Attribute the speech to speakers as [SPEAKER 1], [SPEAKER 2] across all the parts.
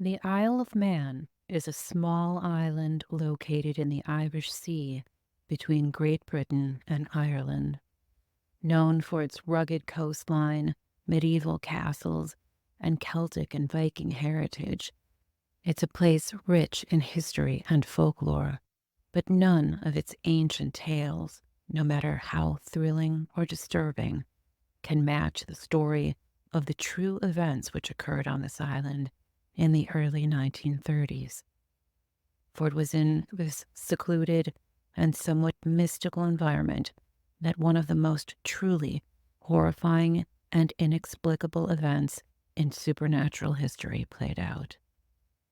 [SPEAKER 1] The Isle of Man is a small island located in the Irish Sea between Great Britain and Ireland. Known for its rugged coastline, medieval castles, and Celtic and Viking heritage, it's a place rich in history and folklore, but none of its ancient tales, no matter how thrilling or disturbing, can match the story of the true events which occurred on this island in the early 1930s. For it was in this secluded and somewhat mystical environment that one of the most truly horrifying and inexplicable events in supernatural history played out.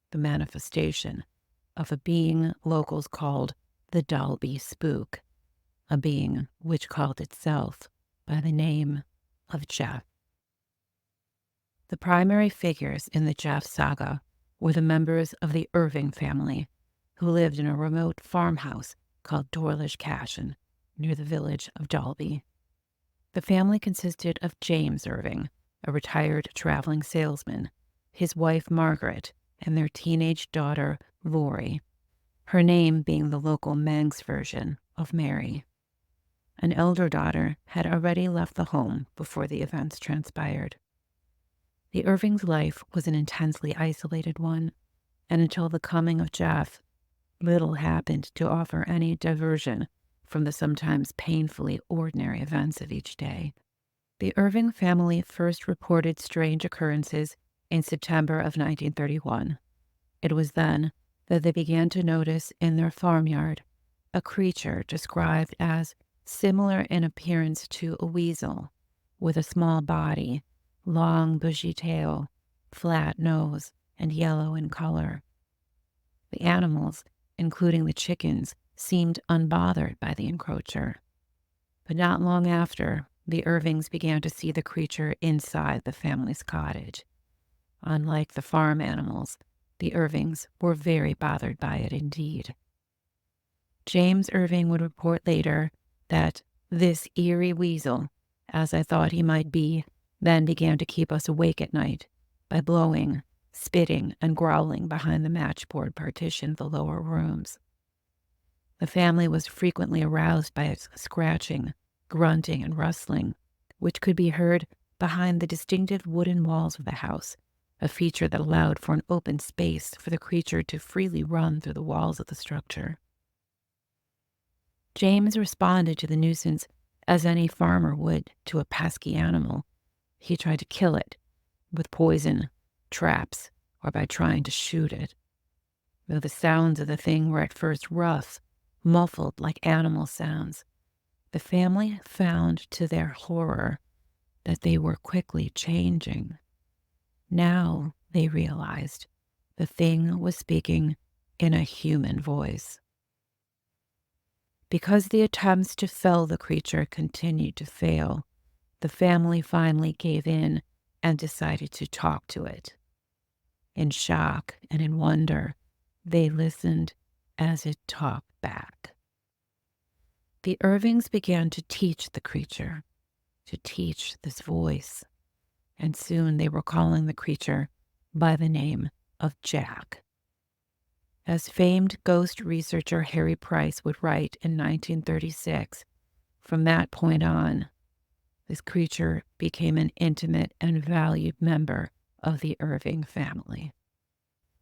[SPEAKER 1] The manifestation of a being locals called the Dalby Spook, a being which called itself by the name of Jeff. The primary figures in the Jeff saga were the members of the Irving family, who lived in a remote farmhouse called Dorlish Cashen, near the village of Dalby. The family consisted of James Irving, a retired traveling salesman, his wife Margaret, and their teenage daughter Lori, her name being the local Manx version of Mary. An elder daughter had already left the home before the events transpired. The Irvings' life was an intensely isolated one, and until the coming of Jeff, little happened to offer any diversion from the sometimes painfully ordinary events of each day. The Irving family first reported strange occurrences in September of 1931. It was then that they began to notice in their farmyard a creature described as similar in appearance to a weasel, with a small body, long bushy tail, flat nose, and yellow in color. The animals, including the chickens, seemed unbothered by the encroacher. But not long after, the Irvings began to see the creature inside the family's cottage. Unlike the farm animals, the Irvings were very bothered by it indeed. James Irving would report later that this eerie weasel, as I thought he might be, then began to keep us awake at night by blowing, spitting, and growling behind the matchboard partition of the lower rooms. The family was frequently aroused by its scratching, grunting, and rustling, which could be heard behind the distinctive wooden walls of the house, a feature that allowed for an open space for the creature to freely run through the walls of the structure. James responded to the nuisance as any farmer would to a pesky animal. He tried to kill it with poison, traps, or by trying to shoot it. Though the sounds of the thing were at first rough, muffled like animal sounds, the family found to their horror that they were quickly changing. Now they realized the thing was speaking in a human voice. Because the attempts to fell the creature continued to fail, the family finally gave in and decided to talk to it. In shock and in wonder, they listened as it talked back. The Irvings began to teach the creature, to teach this voice, and soon they were calling the creature by the name of Jack. As famed ghost researcher Harry Price would write in 1936, from that point on, this creature became an intimate and valued member of the Irving family.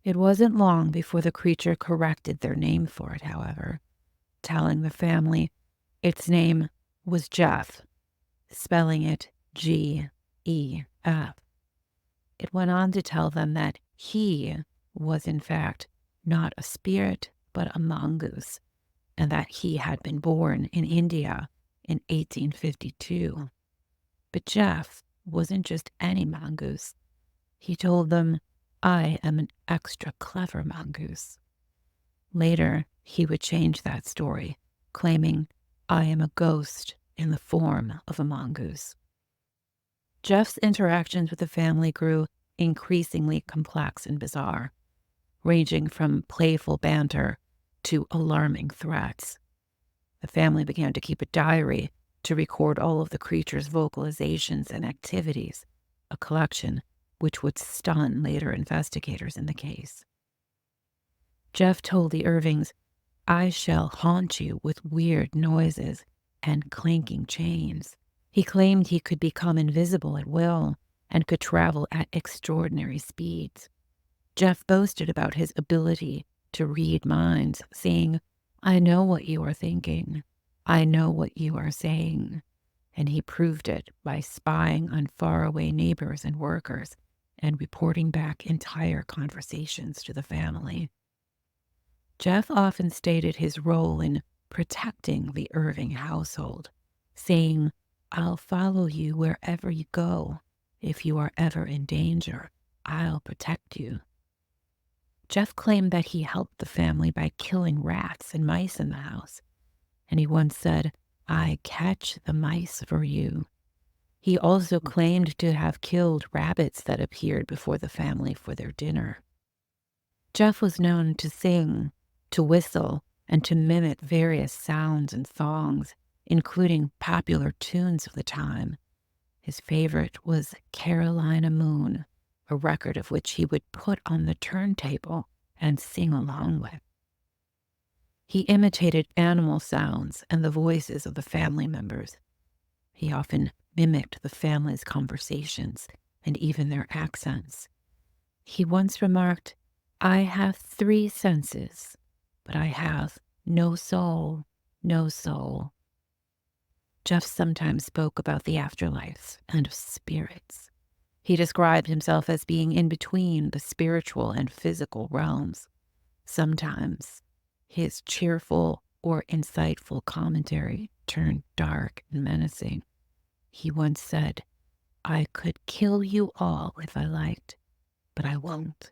[SPEAKER 1] It wasn't long before the creature corrected their name for it, however, telling the family its name was Jeff, spelling it G-E-F. It went on to tell them that he was in fact not a spirit but a mongoose, and that he had been born in India in 1852. But Jeff wasn't just any mongoose. He told them, "I am an extra clever mongoose." Later, he would change that story, claiming, "I am a ghost in the form of a mongoose." Jeff's interactions with the family grew increasingly complex and bizarre, ranging from playful banter to alarming threats. The family began to keep a diary to record all of the creature's vocalizations and activities, a collection which would stun later investigators in the case. Jeff told the Irvings, "I shall haunt you with weird noises and clanking chains." He claimed he could become invisible at will and could travel at extraordinary speeds. Jeff boasted about his ability to read minds, saying, "I know what you are thinking. I know what you are saying." And he proved it by spying on faraway neighbors and workers and reporting back entire conversations to the family. Jeff often stated his role in protecting the Irving household, saying, "I'll follow you wherever you go. If you are ever in danger, I'll protect you." Jeff claimed that he helped the family by killing rats and mice in the house, and he once said, "I catch the mice for you." He also claimed to have killed rabbits that appeared before the family for their dinner. Jeff was known to sing, to whistle, and to mimic various sounds and songs, including popular tunes of the time. His favorite was "Carolina Moon," a record of which he would put on the turntable and sing along with. He imitated animal sounds and the voices of the family members. He often mimicked the family's conversations and even their accents. He once remarked, "I have 3 senses, but I have no soul, no soul." Jeff sometimes spoke about the afterlife and spirits. He described himself as being in between the spiritual and physical realms. Sometimes his cheerful or insightful commentary turned dark and menacing. He once said, "I could kill you all if I liked, but I won't."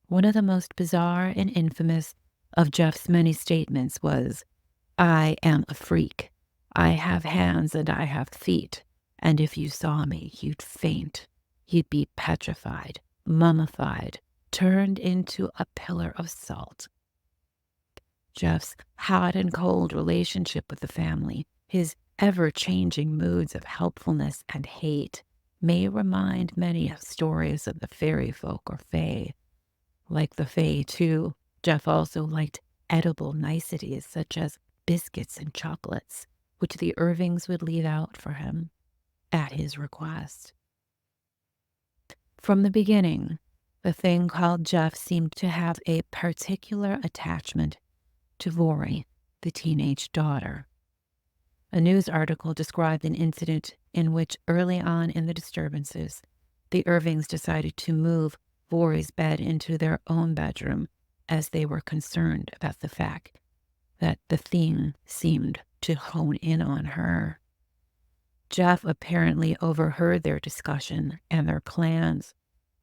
[SPEAKER 1] One of the most bizarre and infamous of Jeff's many statements was, "I am a freak. I have hands and I have feet, and if you saw me, you'd faint. You'd be petrified, mummified, turned into a pillar of salt." Jeff's hot and cold relationship with the family, his ever-changing moods of helpfulness and hate, may remind many of stories of the fairy folk or fae. Like the fae, too, Jeff also liked edible niceties such as biscuits and chocolates, which the Irvings would leave out for him at his request. From the beginning, the thing called Jeff seemed to have a particular attachment to Vori, the teenage daughter. A news article described an incident in which early on in the disturbances, the Irvings decided to move Vori's bed into their own bedroom as they were concerned about the fact that the thing seemed to hone in on her. Jeff apparently overheard their discussion and their plans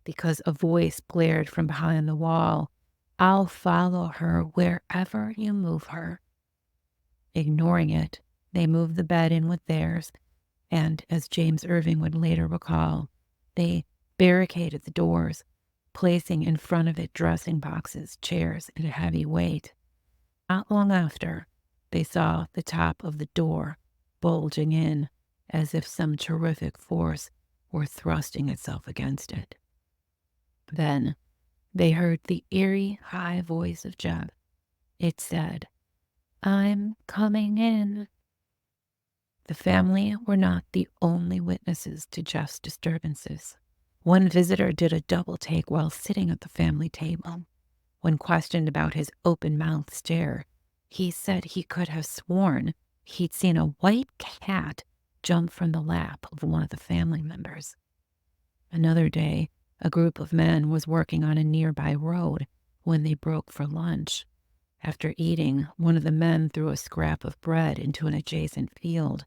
[SPEAKER 1] because a voice blared from behind the wall, "I'll follow her wherever you move her." Ignoring it, they moved the bed in with theirs, and as James Irving would later recall, they barricaded the doors, placing in front of it dressing boxes, chairs, and a heavy weight. Not long after, they saw the top of the door bulging in as if some terrific force were thrusting itself against it. Then they heard the eerie, high voice of Jeb. It said, "I'm coming in." The family were not the only witnesses to Jeff's disturbances. One visitor did a double take while sitting at the family table. When questioned about his open-mouthed stare, he said he could have sworn he'd seen a white cat jump from the lap of one of the family members. Another day, a group of men was working on a nearby road when they broke for lunch. After eating, one of the men threw a scrap of bread into an adjacent field.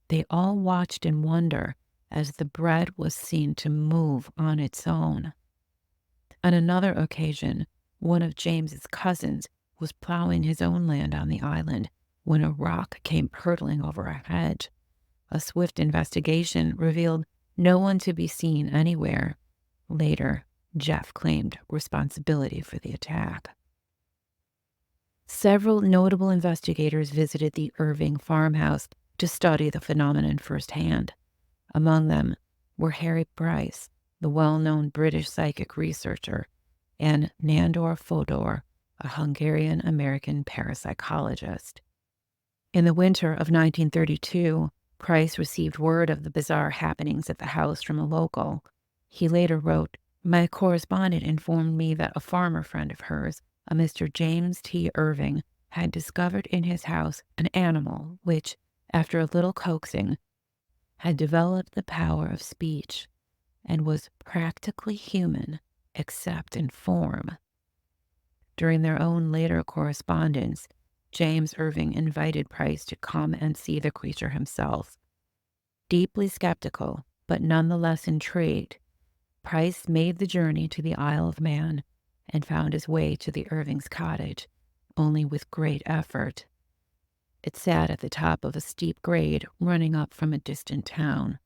[SPEAKER 1] They all watched in wonder as the bread was seen to move on its own. On another occasion, one of James's cousins was plowing his own land on the island when a rock came hurtling over a hedge. A swift investigation revealed no one to be seen anywhere. Later, Jeff claimed responsibility for the attack. Several notable investigators visited the Irving farmhouse to study the phenomenon firsthand. Among them were Harry Bryce, the well-known British psychic researcher, and Nandor Fodor, a Hungarian-American parapsychologist. In the winter of 1932, Price received word of the bizarre happenings at the house from a local. He later wrote, "My correspondent informed me that a farmer friend of hers, a Mr. James T. Irving, had discovered in his house an animal which, after a little coaxing, had developed the power of speech and was practically human except in form." During their own later correspondence, James Irving invited Price to come and see the creature himself. Deeply skeptical, but nonetheless intrigued, Price made the journey to the Isle of Man and found his way to the Irvings' cottage, only with great effort. It sat at the top of a steep grade running up from a distant town.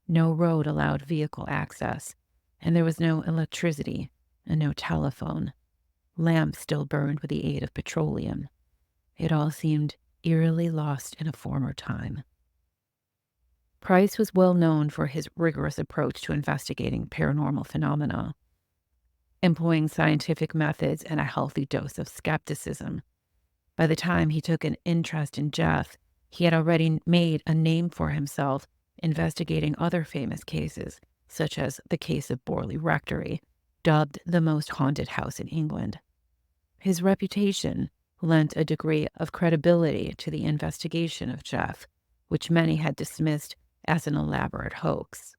[SPEAKER 1] No road allowed vehicle access, and there was no electricity and no telephone. Lamps still burned with the aid of petroleum. It all seemed eerily lost in a former time. Price was well known for his rigorous approach to investigating paranormal phenomena, employing scientific methods and a healthy dose of skepticism. By the time he took an interest in Jeff, he had already made a name for himself investigating other famous cases, such as the case of Borley Rectory, dubbed the most haunted house in England. His reputation lent a degree of credibility to the investigation of Jeff, which many had dismissed as an elaborate hoax.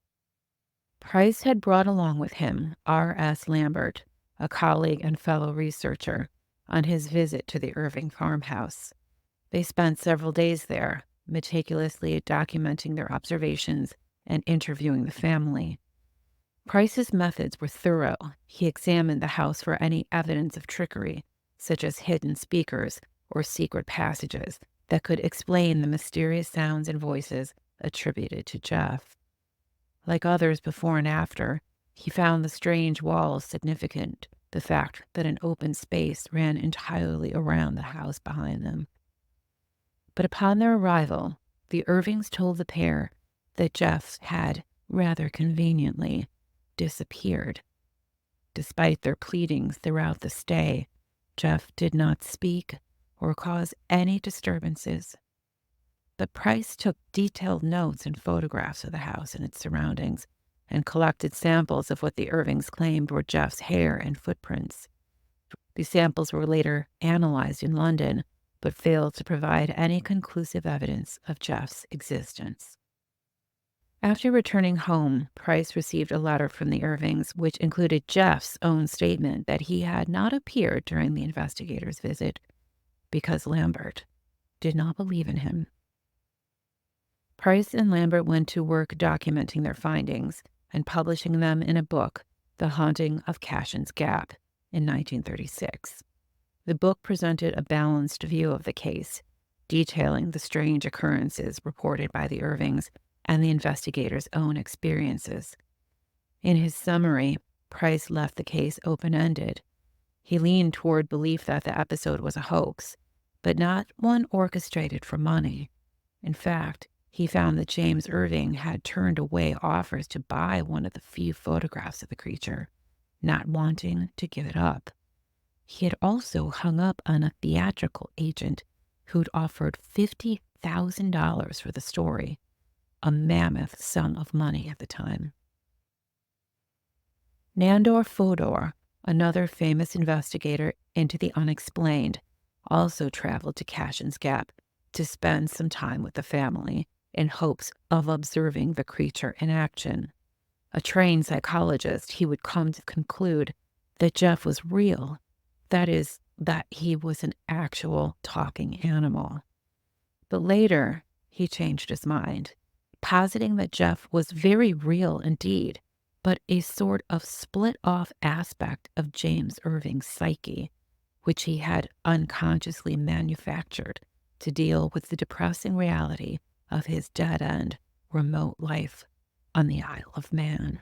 [SPEAKER 1] Price had brought along with him R.S. Lambert, a colleague and fellow researcher, on his visit to the Irving farmhouse. They spent several days there, meticulously documenting their observations and interviewing the family. Price's methods were thorough. He examined the house for any evidence of trickery, such as hidden speakers or secret passages that could explain the mysterious sounds and voices attributed to Jeff. Like others before and after, he found the strange walls significant, the fact that an open space ran entirely around the house behind them. But upon their arrival, the Irvings told the pair that Jeff had, rather conveniently, disappeared. Despite their pleadings throughout the stay, Jeff did not speak or cause any disturbances. But Price took detailed notes and photographs of the house and its surroundings and collected samples of what the Irvings claimed were Jeff's hair and footprints. These samples were later analyzed in London, but failed to provide any conclusive evidence of Jeff's existence. After returning home, Price received a letter from the Irvings, which included Jeff's own statement that he had not appeared during the investigators' visit because Lambert did not believe in him. Price and Lambert went to work documenting their findings and publishing them in a book, The Haunting of Cashens Gap, in 1936. The book presented a balanced view of the case, detailing the strange occurrences reported by the Irvings and the investigators' own experiences. In his summary, Price left the case open-ended. He leaned toward belief that the episode was a hoax, but not one orchestrated for money. In fact, he found that James Irving had turned away offers to buy one of the few photographs of the creature, not wanting to give it up. He had also hung up on a theatrical agent who'd offered $50,000 for the story, a mammoth sum of money at the time. Nandor Fodor, another famous investigator into the unexplained, also traveled to Cashens Gap to spend some time with the family in hopes of observing the creature in action. A trained psychologist, he would come to conclude that Jeff was real, that is, that he was an actual talking animal. But later, he changed his mind, positing that Jeff was very real indeed, but a sort of split-off aspect of James Irving's psyche, which he had unconsciously manufactured to deal with the depressing reality of his dead-end, remote life on the Isle of Man.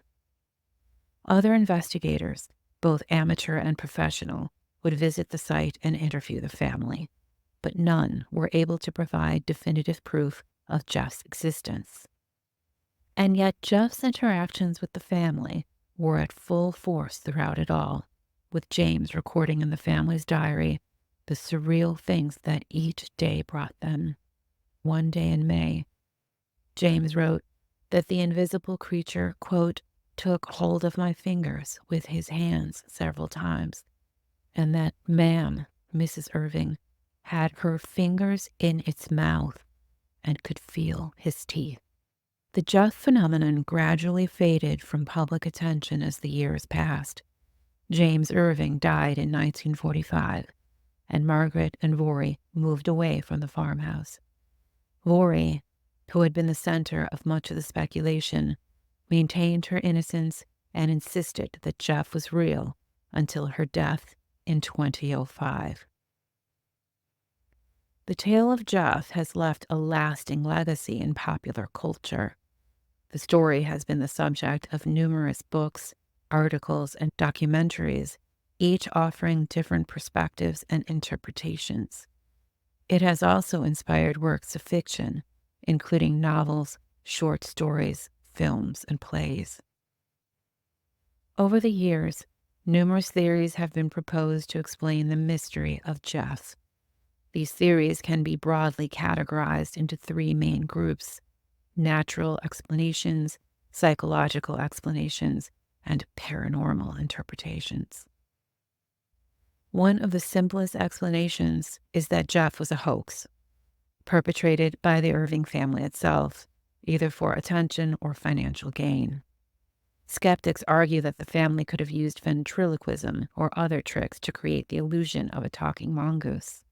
[SPEAKER 1] Other investigators, both amateur and professional, would visit the site and interview the family, but none were able to provide definitive proof of Jeff's existence. And yet Jeff's interactions with the family were at full force throughout it all, with James recording in the family's diary the surreal things that each day brought them. One day in May, James wrote that the invisible creature, quote, took hold of my fingers with his hands several times, and that ma'am, Mrs. Irving, had her fingers in its mouth and could feel his teeth. The Jeff phenomenon gradually faded from public attention as the years passed. James Irving died in 1945, and Margaret and Vory moved away from the farmhouse. Vory, who had been the center of much of the speculation, maintained her innocence and insisted that Jeff was real until her death in 2005. The tale of Jeff has left a lasting legacy in popular culture. The story has been the subject of numerous books, articles, and documentaries, each offering different perspectives and interpretations. It has also inspired works of fiction, including novels, short stories, films, and plays. Over the years, numerous theories have been proposed to explain the mystery of Jeff. These theories can be broadly categorized into three main groups: natural explanations, psychological explanations, and paranormal interpretations. One of the simplest explanations is that Jeff was a hoax, perpetrated by the Irving family itself, either for attention or financial gain. Skeptics argue that the family could have used ventriloquism or other tricks to create the illusion of a talking mongoose.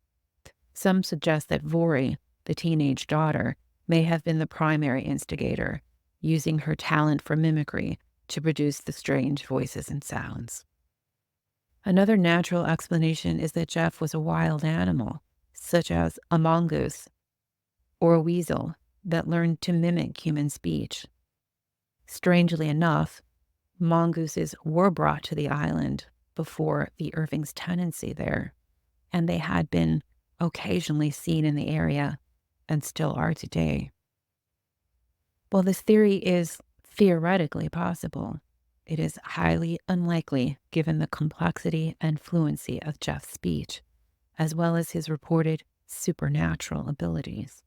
[SPEAKER 1] Some suggest that Vory, the teenage daughter, may have been the primary instigator, using her talent for mimicry to produce the strange voices and sounds. Another natural explanation is that Jeff was a wild animal, such as a mongoose or a weasel, that learned to mimic human speech. Strangely enough, mongooses were brought to the island before the Irvings' tenancy there, and they had been occasionally seen in the area and still are today. While this theory is theoretically possible, it is highly unlikely given the complexity and fluency of Jeff's speech, as well as his reported supernatural abilities.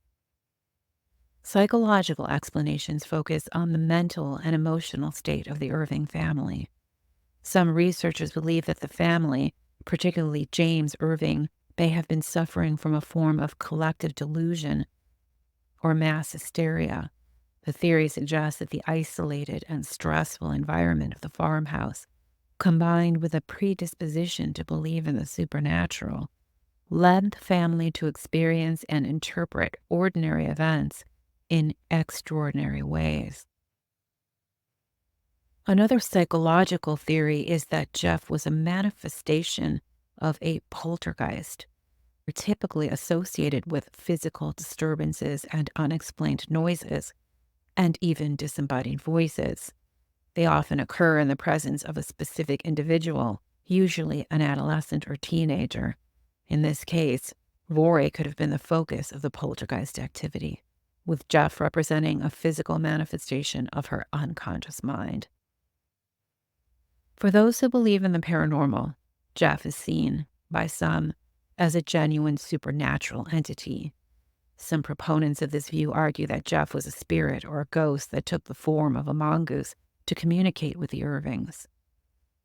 [SPEAKER 1] Psychological explanations focus on the mental and emotional state of the Irving family. Some researchers believe that the family, particularly James Irving, may have been suffering from a form of collective delusion or mass hysteria. The theory suggests that the isolated and stressful environment of the farmhouse, combined with a predisposition to believe in the supernatural, led the family to experience and interpret ordinary events in extraordinary ways. Another psychological theory is that Jeff was a manifestation of a poltergeist, typically associated with physical disturbances and unexplained noises, and even disembodied voices. They often occur in the presence of a specific individual, usually an adolescent or teenager. In this case, Vory could have been the focus of the poltergeist activity, with Jeff representing a physical manifestation of her unconscious mind. For those who believe in the paranormal, Jeff is seen, by some, as a genuine supernatural entity. Some proponents of this view argue that Jeff was a spirit or a ghost that took the form of a mongoose to communicate with the Irvings.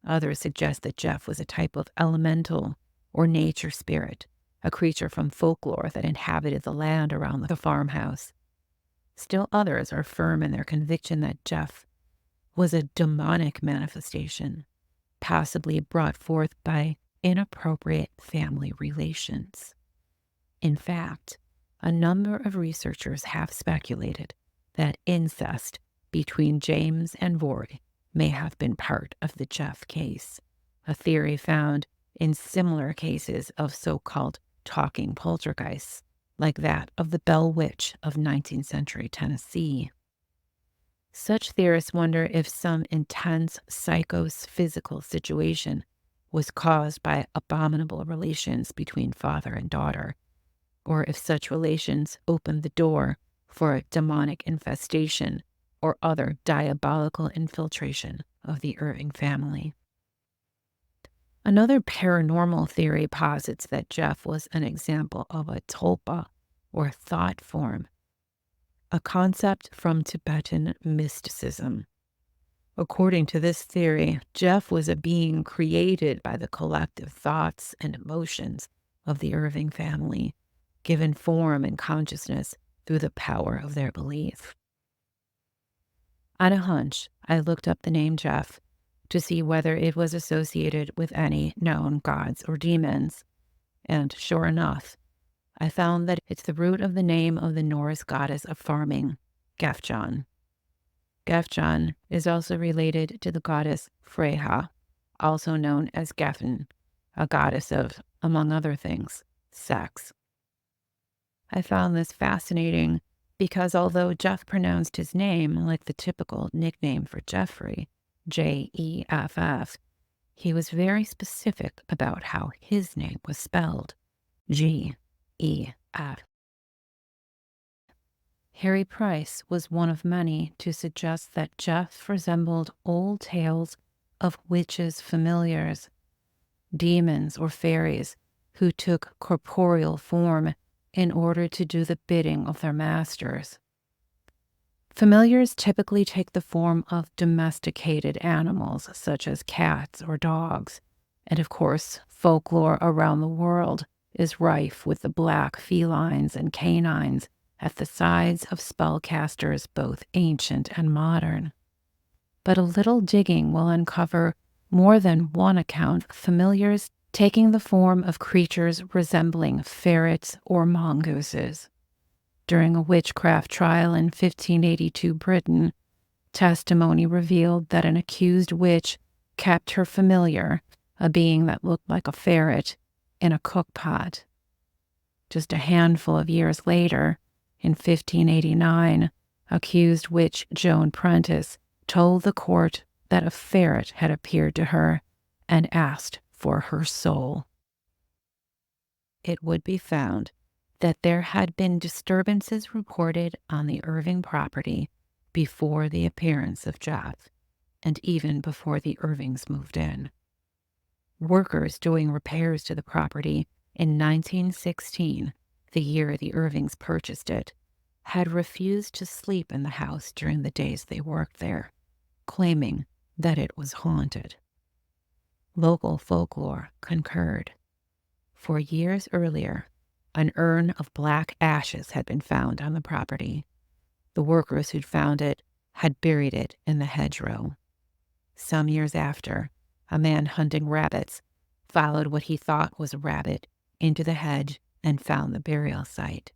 [SPEAKER 1] Others suggest that Jeff was a type of elemental or nature spirit, a creature from folklore that inhabited the land around the farmhouse. Still others are firm in their conviction that Jeff was a demonic manifestation, possibly brought forth by inappropriate family relations. In fact, a number of researchers have speculated that incest between James and Vory may have been part of the Jeff case, a theory found in similar cases of so-called talking poltergeists, like that of the Bell Witch of 19th century Tennessee. Such theorists wonder if some intense psychophysical situation was caused by abominable relations between father and daughter, or if such relations opened the door for a demonic infestation or other diabolical infiltration of the Irving family. Another paranormal theory posits that Jeff was an example of a tulpa, or thought form, a concept from Tibetan mysticism. According to this theory, Jeff was a being created by the collective thoughts and emotions of the Irving family, given form and consciousness through the power of their belief. On a hunch, I looked up the name Jeff to see whether it was associated with any known gods or demons, and sure enough, I found that it's the root of the name of the Norse goddess of farming, Gefjon. Gefjon is also related to the goddess Freyja, also known as Gefn, a goddess of, among other things, sex. I found this fascinating because although Jeff pronounced his name like the typical nickname for Jeffrey, Jeff, he was very specific about how his name was spelled, Gef. Harry Price was one of many to suggest that Jeff resembled old tales of witches' familiars, demons or fairies who took corporeal form in order to do the bidding of their masters. Familiars typically take the form of domesticated animals such as cats or dogs, and of course, folklore around the world is rife with the black felines and canines at the sides of spellcasters both ancient and modern. But a little digging will uncover more than one account of familiars taking the form of creatures resembling ferrets or mongooses. During a witchcraft trial in 1582 Britain, testimony revealed that an accused witch kept her familiar, a being that looked like a ferret, in a cookpot. Just a handful of years later, in 1589, accused witch Joan Prentice told the court that a ferret had appeared to her and asked for her soul. It would be found that there had been disturbances reported on the Irving property before the appearance of Jeff, and even before the Irvings moved in. Workers doing repairs to the property in 1916, the year the Irvings purchased it, had refused to sleep in the house during the days they worked there, claiming that it was haunted. Local folklore concurred. For years earlier, an urn of black ashes had been found on the property. The workers who'd found it had buried it in the hedgerow. Some years after, a man hunting rabbits followed what he thought was a rabbit into the hedge and found the burial site.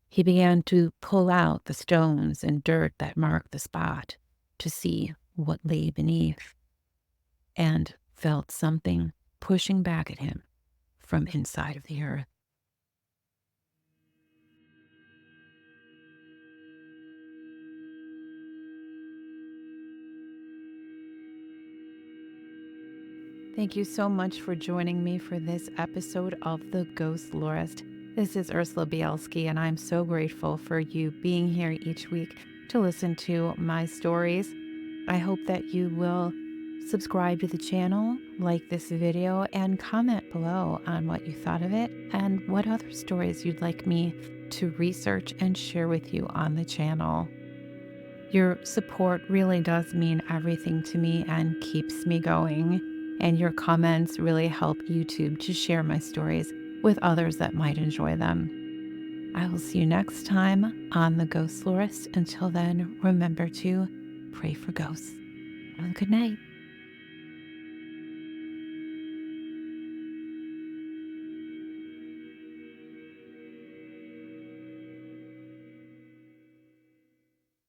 [SPEAKER 1] He began to pull out the stones and dirt that marked the spot to see what lay beneath, and felt something pushing back at him from inside of the earth. Thank you so much for joining me for this episode of The Ghostlorist. This is Ursula Bielski, and I'm so grateful for you being here each week to listen to my stories. I hope that you will subscribe to the channel, like this video, and comment below on what you thought of it and what other stories you'd like me to research and share with you on the channel. Your support really does mean everything to me and keeps me going, and your comments really help YouTube to share my stories with others that might enjoy them. I will see you next time on The Ghostlorist. Until then, remember to pray for ghosts. And good night.